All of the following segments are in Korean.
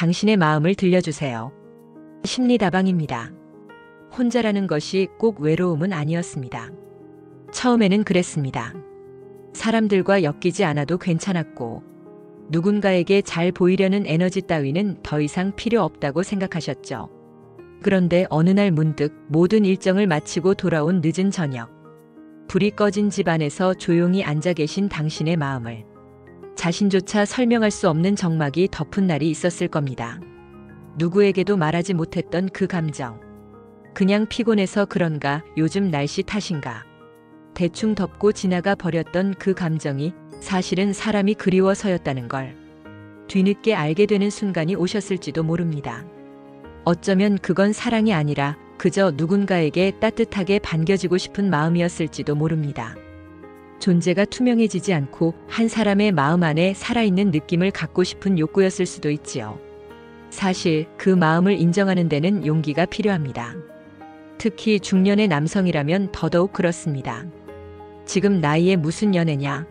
당신의 마음을 들려주세요. 심리다방입니다. 혼자라는 것이 꼭 외로움은 아니었습니다. 처음에는 그랬습니다. 사람들과 엮이지 않아도 괜찮았고 누군가에게 잘 보이려는 에너지 따위는 더 이상 필요 없다고 생각하셨죠. 그런데 어느 날 문득 모든 일정을 마치고 돌아온 늦은 저녁, 불이 꺼진 집 안에서 조용히 앉아 계신 당신의 마음을 자신조차 설명할 수 없는 적막이 덮은 날이 있었을 겁니다. 누구에게도 말하지 못했던 그 감정. 그냥 피곤해서 그런가, 요즘 날씨 탓인가. 대충 덮고 지나가 버렸던 그 감정이 사실은 사람이 그리워서였다는 걸 뒤늦게 알게 되는 순간이 오셨을지도 모릅니다. 어쩌면 그건 사랑이 아니라 그저 누군가에게 따뜻하게 반겨지고 싶은 마음이었을지도 모릅니다. 존재가 투명해지지 않고 한 사람의 마음 안에 살아있는 느낌을 갖고 싶은 욕구였을 수도 있지요. 사실 그 마음을 인정하는 데는 용기가 필요합니다. 특히 중년의 남성이라면 더더욱 그렇습니다. 지금 나이에 무슨 연애냐?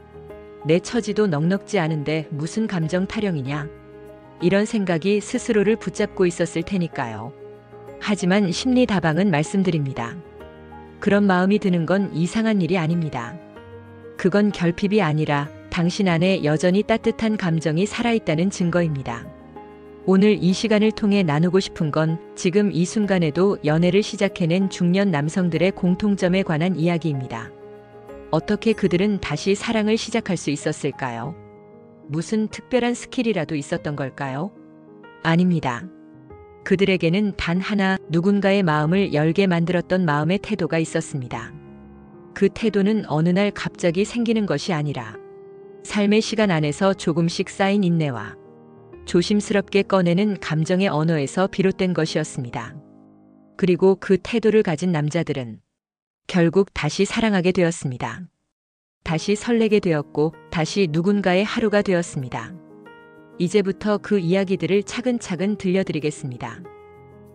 내 처지도 넉넉지 않은데 무슨 감정 타령이냐? 이런 생각이 스스로를 붙잡고 있었을 테니까요. 하지만 심리다방은 말씀드립니다. 그런 마음이 드는 건 이상한 일이 아닙니다. 그건 결핍이 아니라 당신 안에 여전히 따뜻한 감정이 살아있다는 증거입니다. 오늘 이 시간을 통해 나누고 싶은 건 지금 이 순간에도 연애를 시작해낸 중년 남성들의 공통점에 관한 이야기입니다. 어떻게 그들은 다시 사랑을 시작할 수 있었을까요? 무슨 특별한 스킬이라도 있었던 걸까요? 아닙니다. 그들에게는 단 하나 누군가의 마음을 열게 만들었던 마음의 태도가 있었습니다. 그 태도는 어느 날 갑자기 생기는 것이 아니라 삶의 시간 안에서 조금씩 쌓인 인내와 조심스럽게 꺼내는 감정의 언어에서 비롯된 것이었습니다. 그리고 그 태도를 가진 남자들은 결국 다시 사랑하게 되었습니다. 다시 설레게 되었고 다시 누군가의 하루가 되었습니다. 이제부터 그 이야기들을 차근차근 들려드리겠습니다.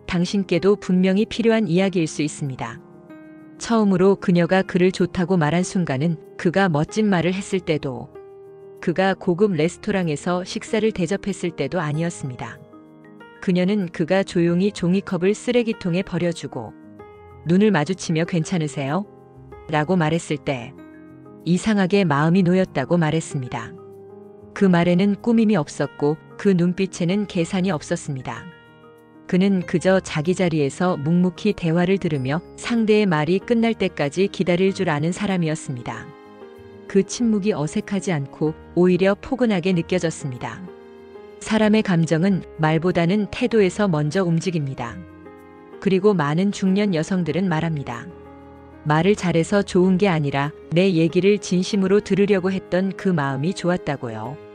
당신께도 분명히 필요한 이야기일 수 있습니다. 처음으로 그녀가 그를 좋다고 말한 순간은 그가 멋진 말을 했을 때도 그가 고급 레스토랑에서 식사를 대접했을 때도 아니었습니다. 그녀는 그가 조용히 종이컵을 쓰레기통에 버려주고 눈을 마주치며 괜찮으세요? 라고 말했을 때 이상하게 마음이 놓였다고 말했습니다. 그 말에는 꾸밈이 없었고 그 눈빛에는 계산이 없었습니다. 그는 그저 자기 자리에서 묵묵히 대화를 들으며 상대의 말이 끝날 때까지 기다릴 줄 아는 사람이었습니다. 그 침묵이 어색하지 않고 오히려 포근하게 느껴졌습니다. 사람의 감정은 말보다는 태도에서 먼저 움직입니다. 그리고 많은 중년 여성들은 말합니다. 말을 잘해서 좋은 게 아니라 내 얘기를 진심으로 들으려고 했던 그 마음이 좋았다고요.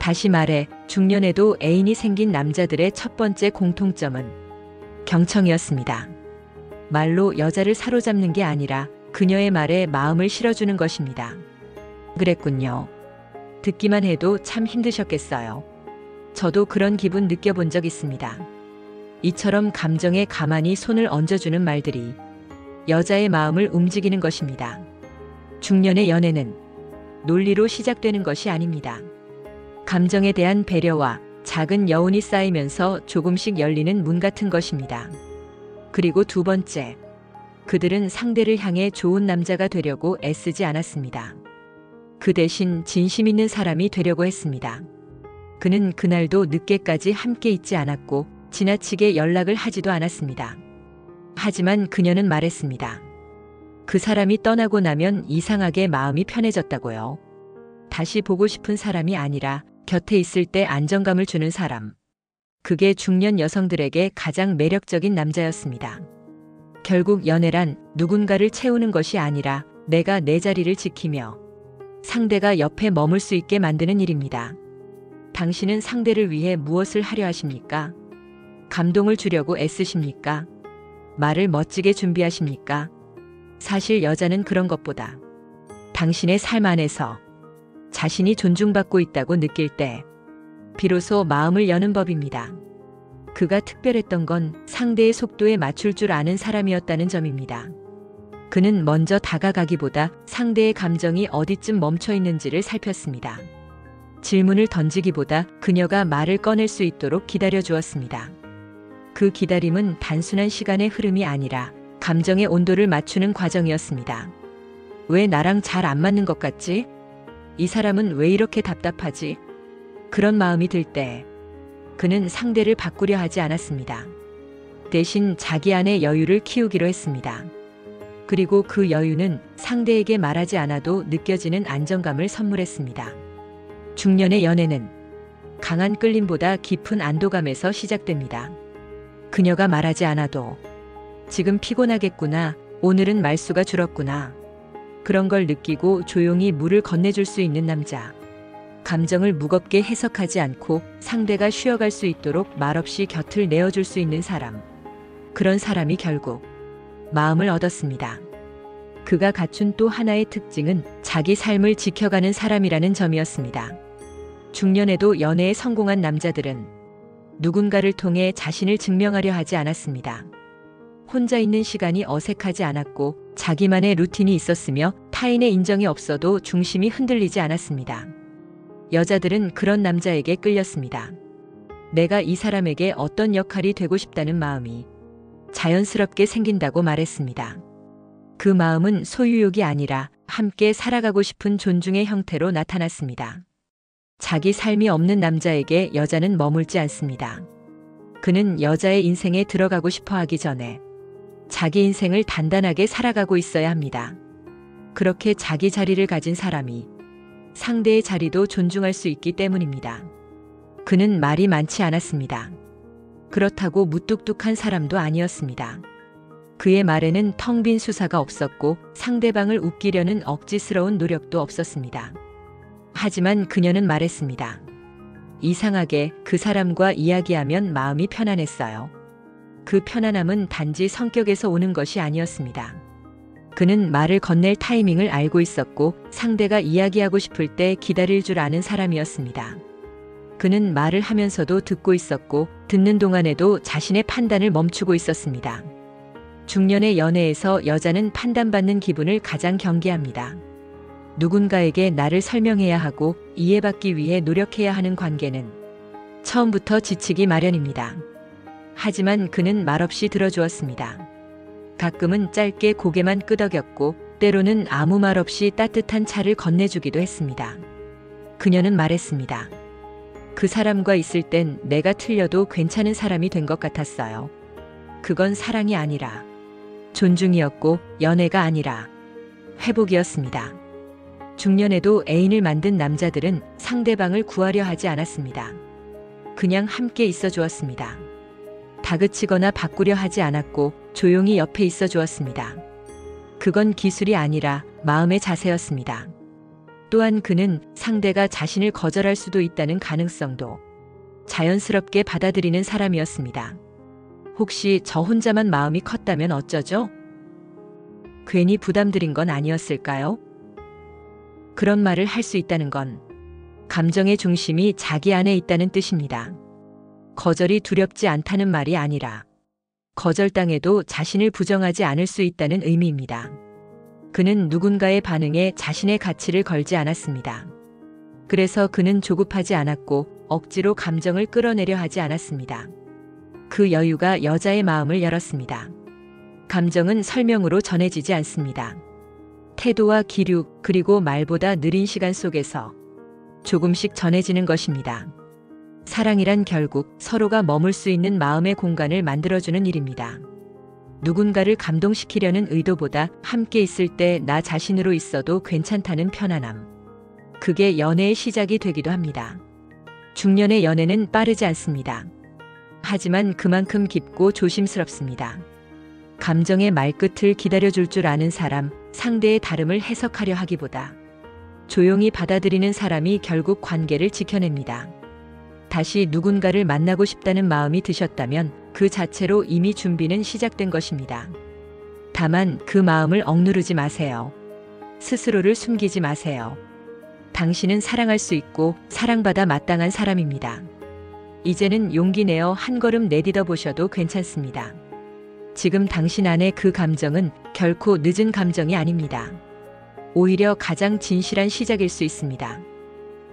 다시 말해 중년에도 애인이 생긴 남자들의 첫 번째 공통점은 경청이었습니다. 말로 여자를 사로잡는 게 아니라 그녀의 말에 마음을 실어주는 것입니다. 그랬군요. 듣기만 해도 참 힘드셨겠어요. 저도 그런 기분 느껴본 적 있습니다. 이처럼 감정에 가만히 손을 얹어주는 말들이 여자의 마음을 움직이는 것입니다. 중년의 연애는 논리로 시작되는 것이 아닙니다. 감정에 대한 배려와 작은 여운이 쌓이면서 조금씩 열리는 문 같은 것입니다. 그리고 두 번째, 그들은 상대를 향해 좋은 남자가 되려고 애쓰지 않았습니다. 그 대신 진심 있는 사람이 되려고 했습니다. 그는 그날도 늦게까지 함께 있지 않았고 지나치게 연락을 하지도 않았습니다. 하지만 그녀는 말했습니다. 그 사람이 떠나고 나면 이상하게 마음이 편해졌다고요. 다시 보고 싶은 사람이 아니라 곁에 있을 때 안정감을 주는 사람. 그게 중년 여성들에게 가장 매력적인 남자였습니다. 결국 연애란 누군가를 채우는 것이 아니라 내가 내 자리를 지키며 상대가 옆에 머물 수 있게 만드는 일입니다. 당신은 상대를 위해 무엇을 하려 하십니까? 감동을 주려고 애쓰십니까? 말을 멋지게 준비하십니까? 사실 여자는 그런 것보다 당신의 삶 안에서 자신이 존중받고 있다고 느낄 때 비로소 마음을 여는 법입니다. 그가 특별했던 건 상대의 속도에 맞출 줄 아는 사람이었다는 점입니다. 그는 먼저 다가가기보다 상대의 감정이 어디쯤 멈춰 있는지를 살폈습니다. 질문을 던지기보다 그녀가 말을 꺼낼 수 있도록 기다려 주었습니다. 그 기다림은 단순한 시간의 흐름이 아니라 감정의 온도를 맞추는 과정이었습니다. 왜 나랑 잘 안 맞는 것 같지? 이 사람은 왜 이렇게 답답하지? 그런 마음이 들 때 그는 상대를 바꾸려 하지 않았습니다. 대신 자기 안의 여유를 키우기로 했습니다. 그리고 그 여유는 상대에게 말하지 않아도 느껴지는 안정감을 선물했습니다. 중년의 연애는 강한 끌림보다 깊은 안도감에서 시작됩니다. 그녀가 말하지 않아도 지금 피곤하겠구나, 오늘은 말수가 줄었구나. 그런 걸 느끼고 조용히 물을 건네줄 수 있는 남자. 감정을 무겁게 해석하지 않고 상대가 쉬어갈 수 있도록 말없이 곁을 내어줄 수 있는 사람. 그런 사람이 결국 마음을 얻었습니다. 그가 갖춘 또 하나의 특징은 자기 삶을 지켜가는 사람이라는 점이었습니다. 중년에도 연애에 성공한 남자들은 누군가를 통해 자신을 증명하려 하지 않았습니다. 혼자 있는 시간이 어색하지 않았고 자기만의 루틴이 있었으며 타인의 인정이 없어도 중심이 흔들리지 않았습니다. 여자들은 그런 남자에게 끌렸습니다. 내가 이 사람에게 어떤 역할이 되고 싶다는 마음이 자연스럽게 생긴다고 말했습니다. 그 마음은 소유욕이 아니라 함께 살아가고 싶은 존중의 형태로 나타났습니다. 자기 삶이 없는 남자에게 여자는 머물지 않습니다. 그는 여자의 인생에 들어가고 싶어 하기 전에 자기 인생을 단단하게 살아가고 있어야 합니다. 그렇게 자기 자리를 가진 사람이 상대의 자리도 존중할 수 있기 때문입니다. 그는 말이 많지 않았습니다. 그렇다고 무뚝뚝한 사람도 아니었습니다. 그의 말에는 텅 빈 수사가 없었고 상대방을 웃기려는 억지스러운 노력도 없었습니다. 하지만 그녀는 말했습니다. 이상하게 그 사람과 이야기하면 마음이 편안했어요. 그 편안함은 단지 성격에서 오는 것이 아니었습니다. 그는 말을 건넬 타이밍을 알고 있었고 상대가 이야기하고 싶을 때 기다릴 줄 아는 사람이었습니다. 그는 말을 하면서도 듣고 있었고 듣는 동안에도 자신의 판단을 멈추고 있었습니다. 중년의 연애에서 여자는 판단받는 기분을 가장 경계합니다. 누군가에게 나를 설명해야 하고 이해받기 위해 노력해야 하는 관계는 처음부터 지치기 마련입니다. 하지만 그는 말없이 들어주었습니다. 가끔은 짧게 고개만 끄덕였고 때로는 아무 말 없이 따뜻한 차를 건네주기도 했습니다. 그녀는 말했습니다. 그 사람과 있을 땐 내가 틀려도 괜찮은 사람이 된 것 같았어요. 그건 사랑이 아니라 존중이었고 연애가 아니라 회복이었습니다. 중년에도 애인을 만든 남자들은 상대방을 구하려 하지 않았습니다. 그냥 함께 있어 주었습니다. 다그치거나 바꾸려 하지 않았고 조용히 옆에 있어 주었습니다. 그건 기술이 아니라 마음의 자세였습니다. 또한 그는 상대가 자신을 거절할 수도 있다는 가능성도 자연스럽게 받아들이는 사람이었습니다. 혹시 저 혼자만 마음이 컸다면 어쩌죠? 괜히 부담드린 건 아니었을까요? 그런 말을 할 수 있다는 건 감정의 중심이 자기 안에 있다는 뜻입니다. 거절이 두렵지 않다는 말이 아니라 거절당해도 자신을 부정하지 않을 수 있다는 의미입니다. 그는 누군가의 반응에 자신의 가치를 걸지 않았습니다. 그래서 그는 조급하지 않았고 억지로 감정을 끌어내려 하지 않았습니다. 그 여유가 여자의 마음을 열었습니다. 감정은 설명으로 전해지지 않습니다. 태도와 기류 그리고 말보다 느린 시간 속에서 조금씩 전해지는 것입니다. 사랑이란 결국 서로가 머물 수 있는 마음의 공간을 만들어주는 일입니다. 누군가를 감동시키려는 의도보다 함께 있을 때 나 자신으로 있어도 괜찮다는 편안함. 그게 연애의 시작이 되기도 합니다. 중년의 연애는 빠르지 않습니다. 하지만 그만큼 깊고 조심스럽습니다. 감정의 말끝을 기다려줄 줄 아는 사람, 상대의 다름을 해석하려 하기보다 조용히 받아들이는 사람이 결국 관계를 지켜냅니다. 다시 누군가를 만나고 싶다는 마음이 드셨다면 그 자체로 이미 준비는 시작된 것입니다. 다만 그 마음을 억누르지 마세요. 스스로를 숨기지 마세요. 당신은 사랑할 수 있고 사랑받아 마땅한 사람입니다. 이제는 용기 내어 한 걸음 내딛어 보셔도 괜찮습니다. 지금 당신 안의 그 감정은 결코 늦은 감정이 아닙니다. 오히려 가장 진실한 시작일 수 있습니다.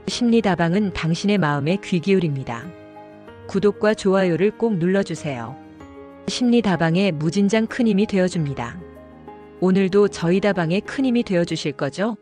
심리다방은 당신의 마음에 귀 기울입니다. 구독과 좋아요를 꼭 눌러주세요. 심리다방의 무진장 큰 힘이 되어줍니다. 오늘도 저희 다방의 큰 힘이 되어주실 거죠?